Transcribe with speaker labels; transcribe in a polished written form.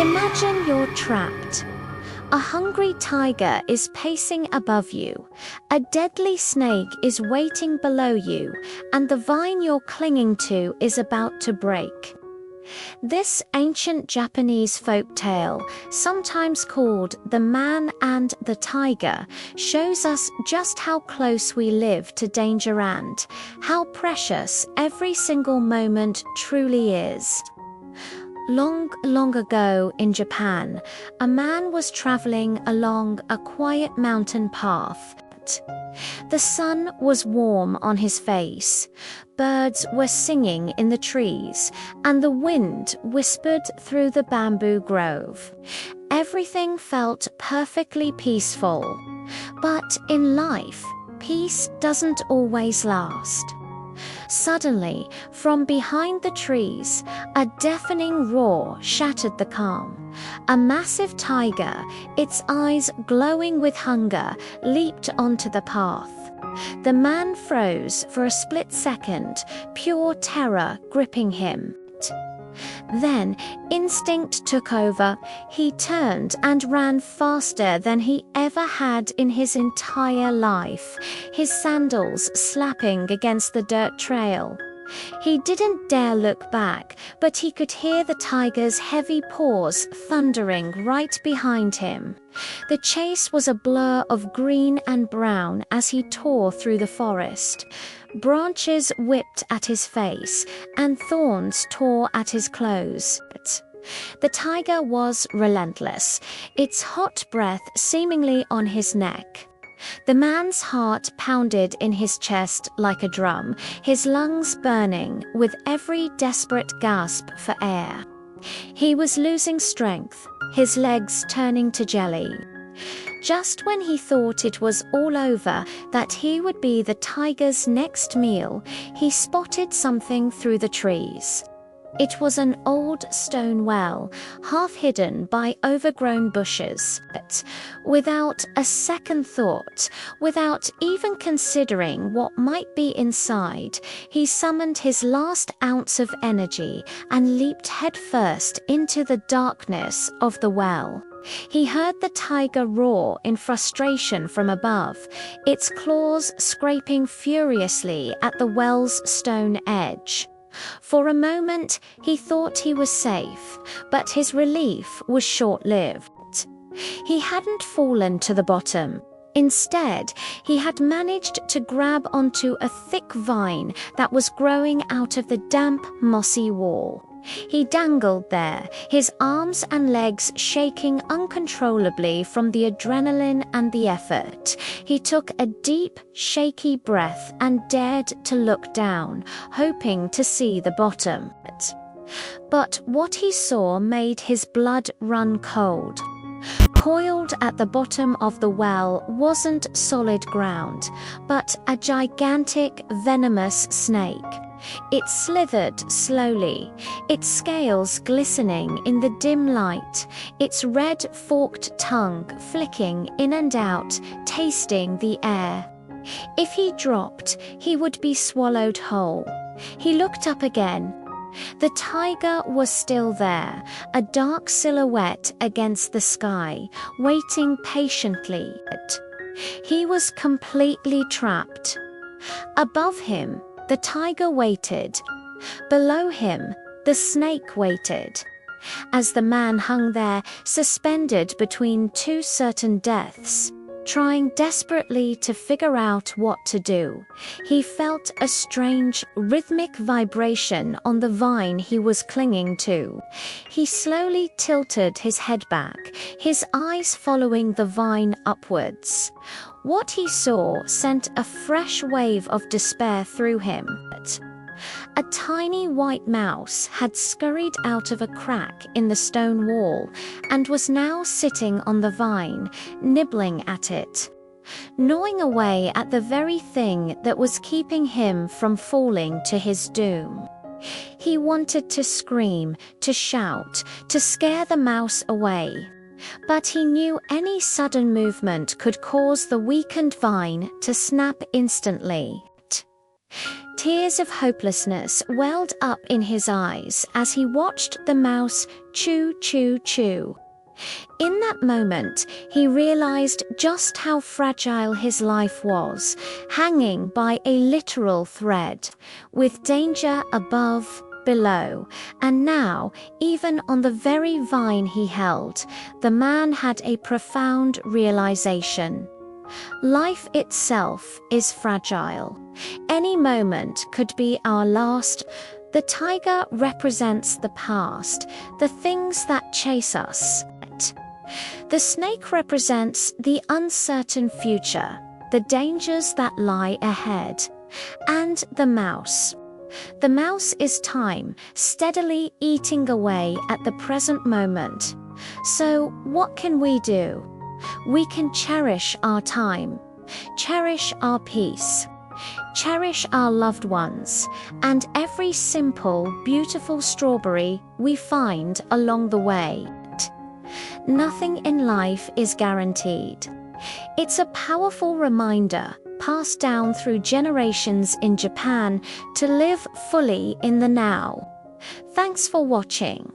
Speaker 1: Imagine you're trapped. A hungry tiger is pacing above you, a deadly snake is waiting below you, and the vine you're clinging to is about to break. This ancient Japanese folk tale, sometimes called The Man and the Tiger, shows us just how close we live to danger and how precious every single moment truly is. Long, long ago in Japan, a man was traveling along a quiet mountain path. The sun was warm on his face, birds were singing in the trees, and the wind whispered through the bamboo grove. Everything felt perfectly peaceful. But in life, peace doesn't always last. Suddenly, from behind the trees, a deafening roar shattered the calm. A massive tiger, its eyes glowing with hunger, leaped onto the path. The man froze for a split second, pure terror gripping him. Then, instinct took over. He turned and ran faster than he ever had in his entire life, his sandals slapping against the dirt trail. He didn't dare look back, but he could hear the tiger's heavy paws thundering right behind him. The chase was a blur of green and brown as he tore through the forest. Branches whipped at his face, and thorns tore at his clothes. The tiger was relentless, its hot breath seemingly on his neck. The man's heart pounded in his chest like a drum, his lungs burning with every desperate gasp for air. He was losing strength, his legs turning to jelly. Just when he thought it was all over, that he would be the tiger's next meal, he spotted something through the trees. It was an old stone well, half hidden by overgrown bushes. But without a second thought, without even considering what might be inside, he summoned his last ounce of energy and leaped headfirst into the darkness of the well. He heard the tiger roar in frustration from above, its claws scraping furiously at the well's stone edge. For a moment, he thought he was safe, but his relief was short-lived. He hadn't fallen to the bottom. Instead, he had managed to grab onto a thick vine that was growing out of the damp, mossy wall. He dangled there, his arms and legs shaking uncontrollably from the adrenaline and the effort. He took a deep, shaky breath and dared to look down, hoping to see the bottom. But what he saw made his blood run cold. Coiled at the bottom of the well wasn't solid ground, but a gigantic, venomous snake. It slithered slowly, its scales glistening in the dim light, its red forked tongue flicking in and out, tasting the air. If he dropped, he would be swallowed whole. He looked up again. The tiger was still there, a dark silhouette against the sky, waiting patiently. He was completely trapped. Above him, the tiger waited. Below him, the snake waited. As the man hung there, suspended between two certain deaths, trying desperately to figure out what to do, he felt a strange, rhythmic vibration on the vine he was clinging to. He slowly tilted his head back, his eyes following the vine upwards. What he saw sent a fresh wave of despair through him. A tiny white mouse had scurried out of a crack in the stone wall and was now sitting on the vine, nibbling at it, gnawing away at the very thing that was keeping him from falling to his doom. He wanted to scream, to shout, to scare the mouse away. But he knew any sudden movement could cause the weakened vine to snap instantly. Tears of hopelessness welled up in his eyes as he watched the mouse chew, chew, chew. In that moment, he realized just how fragile his life was, hanging by a literal thread, with danger above, below, and now, even on the very vine he held, the man had a profound realization. Life itself is fragile. Any moment could be our last. The tiger represents the past, the things that chase us. The snake represents the uncertain future, the dangers that lie ahead. And the mouse. The mouse is time, steadily eating away at the present moment. So, what can we do? We can cherish our time, cherish our peace, cherish our loved ones, and every simple, beautiful strawberry we find along the way. Nothing in life is guaranteed. It's a powerful reminder, passed down through generations in Japan, to live fully in the now. Thanks for watching.